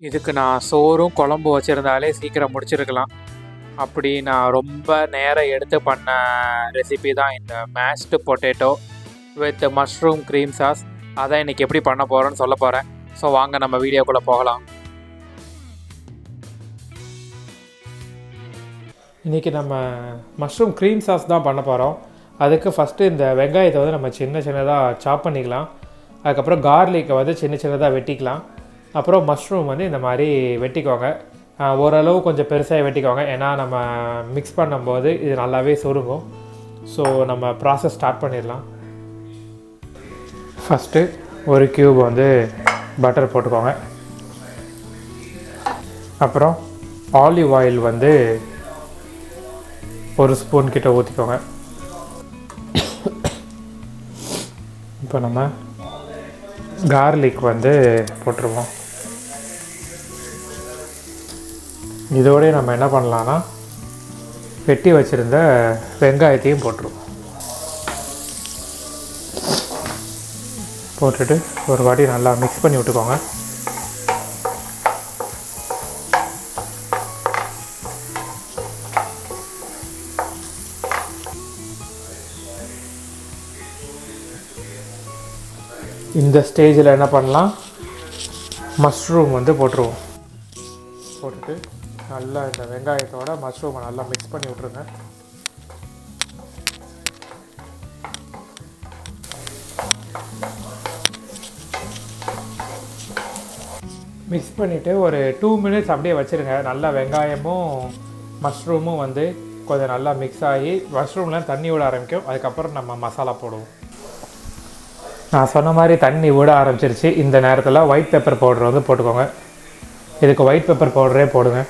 இதுக்கு நான் சோறும் குழம்பு வச்சுருந்தாலே சீக்கிரம் முடிச்சிருக்கலாம். அப்படி நான் ரொம்ப நேரம் எடுத்து பண்ண ரெசிபி தான் இந்த mashed potato with mushroom cream sauce. அதை இன்றைக்கி எப்படி பண்ண போகிறோன்னு சொல்ல போகிறேன். ஸோ வாங்க நம்ம வீடியோக்குள்ளே போகலாம். இன்றைக்கி நம்ம மஷ்ரூம் க்ரீம் சாஸ் தான் பண்ண போகிறோம். அதுக்கு ஃபஸ்ட்டு இந்த வெங்காயத்தை வந்து நம்ம சின்ன சின்னதாக சாப் பண்ணிக்கலாம். அதுக்கப்புறம் கார்லிக்கை வந்து சின்ன சின்னதாக வெட்டிக்கலாம். அப்புறம் மஷ்ரூம் வந்து இந்த மாதிரி வெட்டிக்கோங்க. ஓரளவு கொஞ்சம் பெருசாக வெட்டிக்கோங்க, ஏன்னா நம்ம மிக்ஸ் பண்ணும்போது இது நல்லாவே சுருங்கும். ஸோ நம்ம ப்ராசஸ் ஸ்டார்ட் பண்ணிடலாம். ஃபஸ்ட்டு ஒரு க்யூப் வந்து பட்டர் போட்டுக்கோங்க. அப்புறம் ஆலிவ் ஆயில் வந்து ஒரு ஸ்பூன் கிட்ட ஊற்றிக்கோங்க. இப்போ நம்ம கார்லிக் வந்து போட்டுருவோம். இதோடய நம்ம என்ன பண்ணலான்னா வெட்டி வச்சுருந்த வெங்காயத்தையும் போட்டுருவோம். போட்டுட்டு ஒரு வாட்டி நல்லா மிக்ஸ் பண்ணி விட்டுக்கோங்க. இந்த ஸ்டேஜில் என்ன பண்ணலாம், மஷ்ரூம் வந்து போட்டுருவோம். போட்டுட்டு நல்லா இந்த வெங்காயத்தோட மஷ்ரூமை நல்லா மிக்ஸ் பண்ணி விட்ருங்க. மிக்ஸ் பண்ணிவிட்டு ஒரு 2 மினிட்ஸ் அப்படியே வச்சுருங்க. நல்லா வெங்காயமும் மஷ்ரூமும் வந்து கொஞ்சம் நல்லா மிக்ஸ் ஆகி மஷ்ரூம்லாம் தண்ணி விட ஆரம்பிக்கும். அதுக்கப்புறம் நம்ம மசாலா போடுவோம். நான் சொன்ன மாதிரி தண்ணி விட ஆரம்பிச்சிருச்சு. இந்த நேரத்தில் ஒயிட் பெப்பர் பவுடர் வந்து போட்டுக்கோங்க. இதுக்கு ஒயிட் பெப்பர் பவுடரே போடுங்க.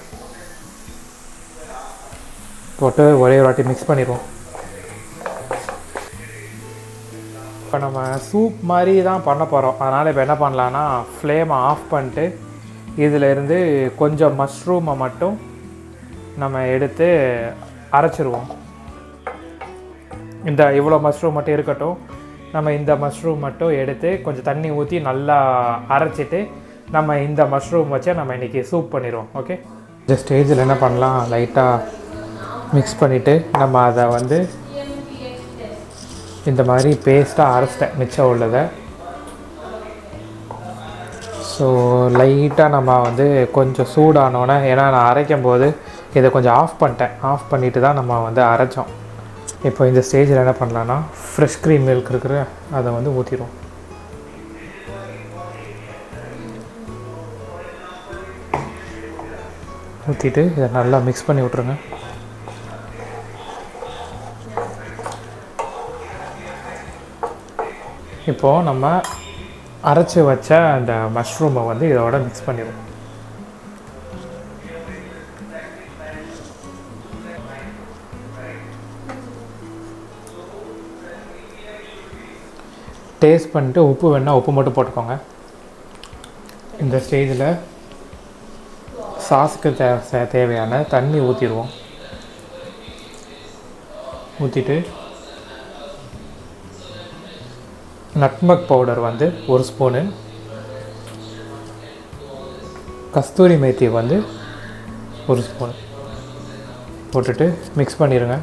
போட்டு ஒரே ஒரு வாட்டி மிக்ஸ் பண்ணிடுவோம். இப்போ நம்ம சூப் மாதிரி தான் பண்ண போகிறோம். அதனால் இப்போ என்ன பண்ணலான்னா ஃப்ளேமை ஆஃப் பண்ணிட்டு இதிலேருந்து கொஞ்சம் மஷ்ரூமை மட்டும் நம்ம எடுத்து அரைச்சிருவோம். இந்த இவ்வளோ மஷ்ரூம் மட்டும் இருக்கட்டும். நம்ம இந்த மஷ்ரூம் மட்டும் எடுத்து கொஞ்சம் தண்ணி ஊற்றி நல்லா அரைச்சிட்டு நம்ம இந்த மஷ்ரூம் வச்சு நம்ம இன்றைக்கி சூப் பண்ணிடுவோம். ஓகே, இந்த ஸ்டேஜில் என்ன பண்ணலாம், லைட்டாக மிக்ஸ் பண்ணிவிட்டு நம்ம அதை வந்து இந்த மாதிரி பேஸ்ட்டாக அரைச்சிட்டேன் மிச்சம் உள்ளதை. ஸோ லைட்டாக நம்ம வந்து கொஞ்சம் சூடானோன்னே, ஏன்னா நான் அரைக்கும் போது இதை கொஞ்சம் ஆஃப் பண்ணிட்டேன். ஆஃப் பண்ணிவிட்டு தான் நம்ம வந்து அரைச்சோம். இப்போ இந்த ஸ்டேஜில் என்ன பண்ணலான்னா ஃப்ரெஷ் க்ரீம் மில்க் இருக்கிற அதை வந்து ஊற்றிடுவோம். ஊற்றிட்டு இதை நல்லா மிக்ஸ் பண்ணி விட்ருங்க. இப்போது நம்ம அரைச்சி வச்ச அந்த மஷ்ரூமை வந்து இதோட மிக்ஸ் பண்ணிடுவோம். டேஸ்ட் பண்ணிட்டு உப்பு வேணால் உப்பு மட்டும் போட்டுக்கோங்க. இந்த ஸ்டேஜில் சாஸுக்கு தேவையான தண்ணி ஊற்றிடுவோம். ஊற்றிட்டு நட்மக் பவுடர் வந்து ஒரு ஸ்பூனு, கஸ்தூரி மேத்தி வந்து ஒரு ஸ்பூன் போட்டுட்டு மிக்ஸ் பண்ணிடுங்க.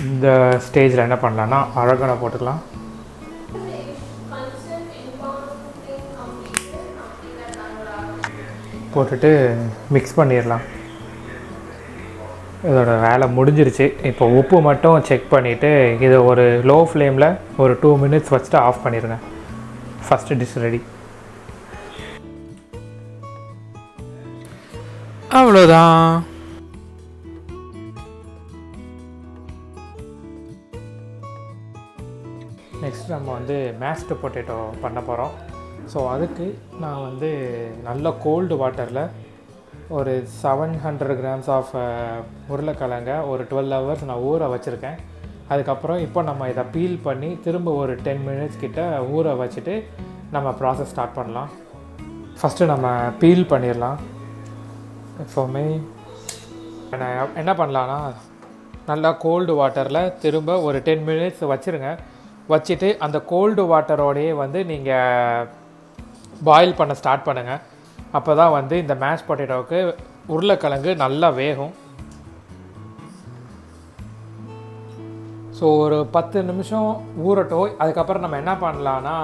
இந்த ஸ்டேஜில் என்ன பண்ணலான்னா அரகனை போட்டுக்கலாம். போட்டுட்டு மிக்ஸ் பண்ணிடலாம். இதோட வேலை முடிஞ்சிருச்சு. இப்போ உப்பு மட்டும் செக் பண்ணிவிட்டு இதை ஒரு லோ ஃப்ளேமில் ஒரு 2 மினிட்ஸ் வச்சுட்டு ஆஃப் பண்ணிடுங்க. First dish ready. அவ்வளோதான். நெக்ஸ்ட் நம்ம வந்து மேஷ்டு பொட்டேட்டோ பண்ண போகிறோம். ஸோ அதுக்கு நான் வந்து நல்ல கோல்டு வாட்டரில் ஒரு 700 கிராம்ஸ் ஆஃப் உருளைக்கிழங்க ஒரு 12 ஹவர்ஸ் நான் ஊற வச்சுருக்கேன். அதுக்கப்புறம் இப்போ நம்ம இதை பீல் பண்ணி திரும்ப ஒரு 10 மினிட்ஸ் கிட்ட ஊற வச்சுட்டு நம்ம ப்ராசஸ் ஸ்டார்ட் பண்ணலாம். ஃபஸ்ட்டு நம்ம பீல் பண்ணிடலாம். எப்போவுமே நான் என்ன பண்ணலான்னா நல்லா கோல்டு வாட்டரில் திரும்ப ஒரு 10 மினிட்ஸ் வச்சுருங்க. வச்சுட்டு அந்த கோல்டு வாட்டரோடையே வந்து நீங்கள் பாயில் பண்ண ஸ்டார்ட் பண்ணுங்கள். அப்போ தான் வந்து இந்த மேஷ் பொட்டேட்டோவுக்கு உருளைக்கிழங்கு நல்லா வேகும். ஸோ ஒரு 10 நிமிஷம் ஊறட்டும். அதுக்கப்புறம் நம்ம என்ன பண்ணலான்னா,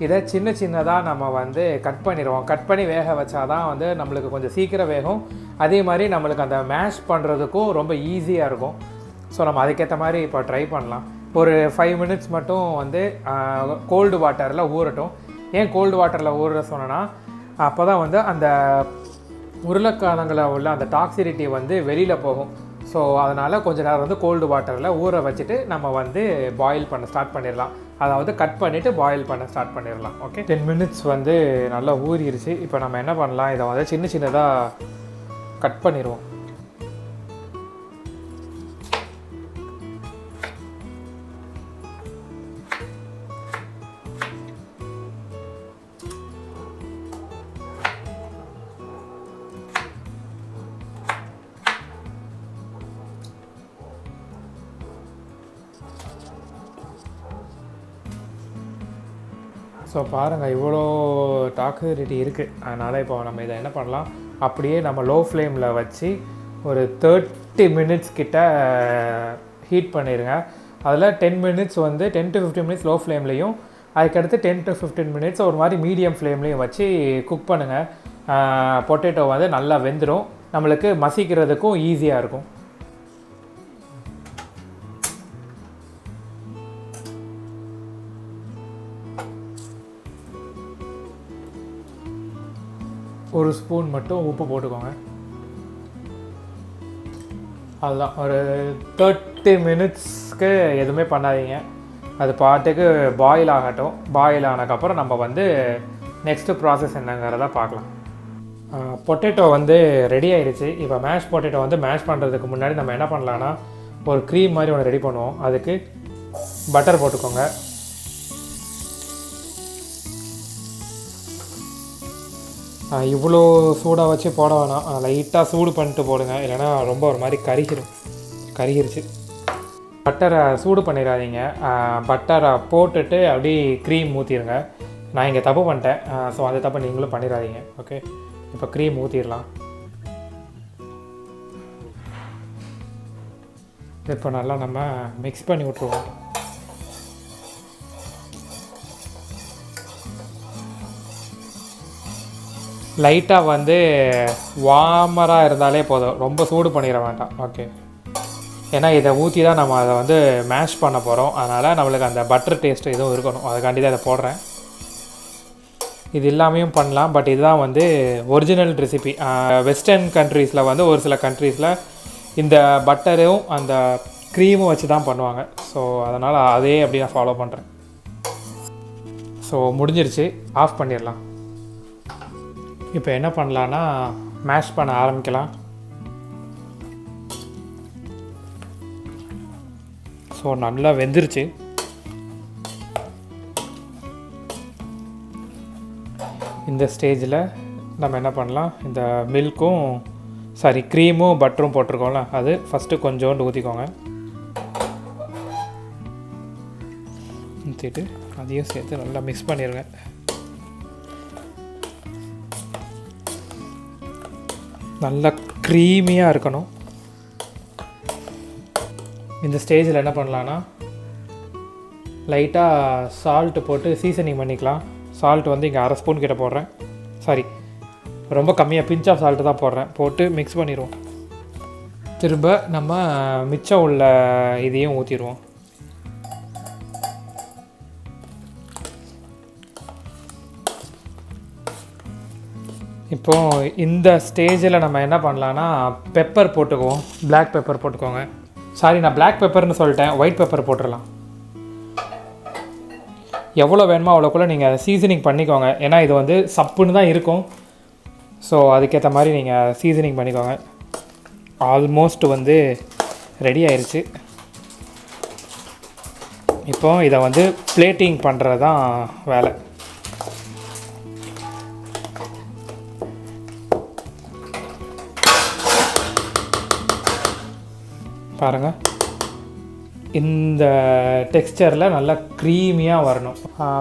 இதை சின்ன சின்னதாக நம்ம வந்து கட் பண்ணிடுவோம். கட் பண்ணி வேக வச்சா தான் வந்து நம்மளுக்கு கொஞ்சம் சீக்கிரம் வேகும். அதே மாதிரி நம்மளுக்கு அந்த மேஷ் பண்ணுறதுக்கும் ரொம்ப ஈஸியாக இருக்கும். ஸோ நம்ம அதுக்கேற்ற மாதிரி இப்போ ட்ரை பண்ணலாம். ஒரு 5 மினிட்ஸ் மட்டும் வந்து கோல்டு வாட்டரில் ஊறட்டும். ஏன் கோல்டு வாட்டரில் ஊற சொன்னேன்னா, அப்போ தான் வந்து அந்த உருளைக்கிழங்குல உள்ள அந்த டாக்ஸிசிட்டி வந்து வெளியில் போகும். ஸோ அதனால் கொஞ்சம் நேரம் வந்து கோல்டு வாட்டரில் ஊற வச்சுட்டு நம்ம வந்து பாயில் பண்ண ஸ்டார்ட் பண்ணிடலாம். அதாவது கட் பண்ணிவிட்டு பாயில் பண்ண ஸ்டார்ட் பண்ணிடலாம். ஓகே, 10 மினிட்ஸ் வந்து நல்லா ஊறிடுச்சு. இப்போ நம்ம என்ன பண்ணலாம், இதை வந்து சின்ன சின்னதாக கட் பண்ணிடுவோம். ஸோ பாருங்கள், இவ்வளோ டாக்ஸிசிட்டி இருக்குது. அதனால் இப்போ நம்ம இதை என்ன பண்ணலாம், அப்படியே நம்ம லோ ஃப்ளேமில் வச்சு ஒரு 30 மினிட்ஸ் கிட்ட ஹீட் பண்ணிடுங்க. அதில் 10 மினிட்ஸ் வந்து 10 to 15 மினிட்ஸ் லோ ஃப்ளேம்லேயும், அதுக்கடுத்து 10 to 15 மினிட்ஸ் ஒரு மாதிரி மீடியம் ஃப்ளேம்லேயும் வச்சு குக் பண்ணுங்கள். பொட்டேட்டோ வந்து நல்லா வெந்துடும். நம்மளுக்கு மசிக்கிறதுக்கும் ஈஸியாக இருக்கும். ஒரு ஸ்பூன் மட்டும் உப்பு போட்டுக்கோங்க. அதுதான், ஒரு 30 மினிட்ஸ்க்கு எதுவுமே பண்ணாதீங்க. அது பாட்டுக்கு பாயில் ஆகட்டும். பாயில் ஆனதுக்கப்புறம் நம்ம வந்து நெக்ஸ்ட்டு ப்ராசஸ் என்னங்கிறத பார்க்கலாம். பொட்டேட்டோ வந்து ரெடி ஆகிடுச்சு. இப்போ மேஷ் பொட்டேட்டோ வந்து மேஷ் பண்ணுறதுக்கு முன்னாடி நம்ம என்ன பண்ணலான்னா, ஒரு க்ரீம் மாதிரி ஒன்று ரெடி பண்ணுவோம். அதுக்கு பட்டர் போட்டுக்கோங்க. இவ்வளோ சூடாக வச்சு போட வேணாம், லைட்டாக சூடு பண்ணிட்டு போடுங்க, இல்லைனா ரொம்ப ஒரு மாதிரி கருகிருச்சு. பட்டரை சூடு பண்ணிடாதீங்க. பட்டரை போட்டுட்டு அப்படி க்ரீம் ஊற்றிடுங்க. நான் இங்கே தப்பு பண்ணிட்டேன். ஸோ அந்த தப்பு நீங்களும் பண்ணிடாதீங்க. ஓகே, இப்போ க்ரீம் ஊற்றிடலாம். இப்போ நல்லா நம்ம மிக்ஸ் பண்ணி விட்ருவோம். லைட்டாக வந்து வார்மராக இருந்தாலே போதும், ரொம்ப சூடு பண்ணிட வேண்டாம். ஓகே, ஏன்னா இதை ஊற்றி தான் நம்ம அதை வந்து மேஷ் பண்ண போகிறோம். அதனால் நம்மளுக்கு அந்த பட்டர் டேஸ்ட்டு எதுவும் இருக்கணும். அதுக்காண்டி தான் இதை போடுறேன். இது எல்லாமையும் பண்ணலாம், பட் இதுதான் வந்து ஒரிஜினல் ரெசிபி. வெஸ்டர்ன் கண்ட்ரீஸில் வந்து ஒரு சில கண்ட்ரீஸில் இந்த பட்டரும் அந்த க்ரீமும் வச்சு தான் பண்ணுவாங்க. ஸோ அதனால் அதே அப்படி நான் ஃபாலோ பண்ணுறேன். ஸோ முடிஞ்சிருச்சு, ஆஃப் பண்ணிடலாம். இப்போ என்ன பண்ணலான்னா, மேஷ் பண்ண ஆரம்பிக்கலாம். ஸோ நல்லா வெந்துருச்சு. இந்த ஸ்டேஜில் நம்ம என்ன பண்ணலாம், இந்த மில்க்கும் க்ரீமும் பட்டரும் போட்டிருக்கோம்ல, அது ஃபஸ்ட்டு கொஞ்சோண்டு ஊற்றிக்கோங்க. ஊற்றிட்டு அதையும் சேர்த்து நல்லா மிக்ஸ் பண்ணிடுங்க. நல்லா க்ரீமியாக இருக்கணும். இந்த ஸ்டேஜில் என்ன பண்ணலான்னா, லைட்டாக சால்ட்டு போட்டு சீசனிங் பண்ணிக்கலாம். சால்ட் வந்து இங்கே 1/2 ஸ்பூன் கிட்ட போடுறேன். ரொம்ப கம்மியாக பிஞ்ச் ஆஃப் சால்ட்டு தான் போடுறேன். போட்டு மிக்ஸ் பண்ணிடுவோம். திரும்ப நம்ம மிச்சம் உள்ள இதையும் ஊற்றிடுவோம். இப்போது இந்த ஸ்டேஜில் நம்ம என்ன பண்ணலான்னா, பெப்பர் போட்டுக்குவோம். பிளாக் பெப்பர் போட்டுக்கோங்க. நான் பிளாக் பெப்பர்னு சொல்லிட்டேன், ஒயிட் பெப்பர் போட்டுடலாம். எவ்வளோ வேணுமோ அவ்வளோக்குள்ளே நீங்கள் சீசனிங் பண்ணிக்கோங்க. ஏன்னா இது வந்து சப்புன்னு தான் இருக்கும். ஸோ அதுக்கேற்ற மாதிரி நீங்கள் சீசனிங் பண்ணிக்கோங்க. ஆல்மோஸ்ட் வந்து ரெடி ஆயிடுச்சு. இப்போது இதை வந்து பிளேட்டிங் பண்ணுறது தான் வேலை. பாருங்கள், இந்த டெக்ஸ்சரில் நல்லா க்ரீமியாக வரணும்.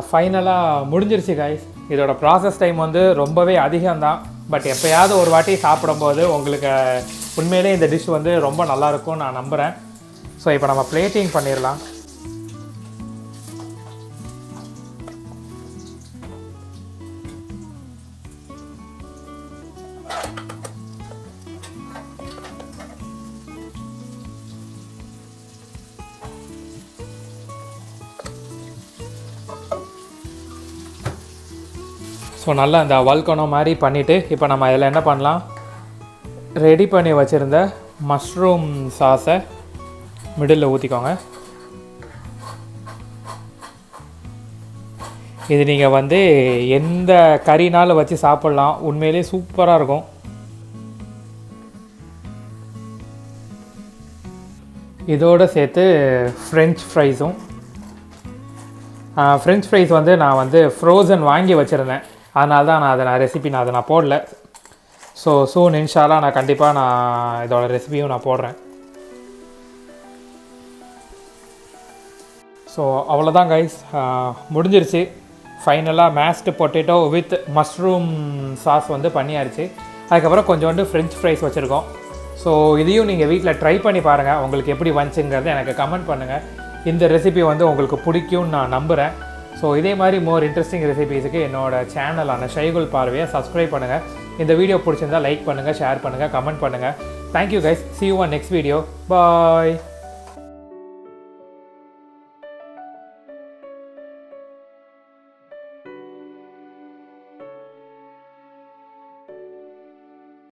ஃபைனலாக முடிஞ்சிருச்சு கைஸ். இதோட ப்ராசஸ் டைம் வந்து ரொம்பவே அதிகம்தான். பட் எப்போயாவது ஒரு வாட்டி சாப்பிடும்போது உங்களுக்கு உண்மையிலே இந்த டிஷ் வந்து ரொம்ப நல்லாயிருக்கும்னு நான் நம்புகிறேன். ஸோ இப்போ நம்ம பிளேட்டிங் பண்ணிடலாம். ஸோ நல்லா இந்த வல்கனோ மாதிரி பண்ணிவிட்டு இப்போ நம்ம இதில் என்ன பண்ணலாம், ரெடி பண்ணி வச்சுருந்த மஷ்ரூம் சாஸை மிடில் ஊற்றிக்கோங்க. இது நீங்கள் வந்து எந்த கறினாலும் வச்சு சாப்பிட்லாம், உண்மையிலே சூப்பராக இருக்கும். இதோடு சேர்த்து ஃப்ரெஞ்ச் ஃப்ரைஸும். ஃப்ரெஞ்ச் ஃப்ரைஸ் வந்து நான் வந்து ஃப்ரோசன் வாங்கி வச்சுருந்தேன், அதனால தான் நான் ரெசிபி நான் போடல. ஸோ சூன் இன்ஷால்லாம் நான் கண்டிப்பாக இதோட ரெசிபியும் நான் போடுறேன். ஸோ அவ்வளோதான் கைஸ், முடிஞ்சிருச்சு. ஃபைனலாக mashed potato with mushroom sauce வந்து பண்ணியாச்சு. அதுக்கப்புறம் கொஞ்சோண்டு ஃப்ரெஞ்ச் ஃப்ரைஸ் வச்சுருக்கோம். ஸோ இதையும் நீங்கள் வீட்டில் ட்ரை பண்ணி பாருங்கள், உங்களுக்கு எப்படி வந்துச்சுங்கிறத எனக்கு கமெண்ட் பண்ணுங்கள். இந்த ரெசிபி வந்து உங்களுக்கு பிடிக்கும்னு நான் நம்புகிறேன். ஸோ இதே மாதிரி மோர் இன்ட்ரெஸ்டிங் ரெசிபீஸுக்கு என்னோடய சேனலான ஷைகுல் பார்வையை சப்ஸ்கிரைப் பண்ணுங்கள். இந்த வீடியோ பிடிச்சிருந்தால் லைக் பண்ணுங்கள், ஷேர் பண்ணுங்கள், கமெண்ட் பண்ணுங்கள். Thank you guys, see you on next video. Bye.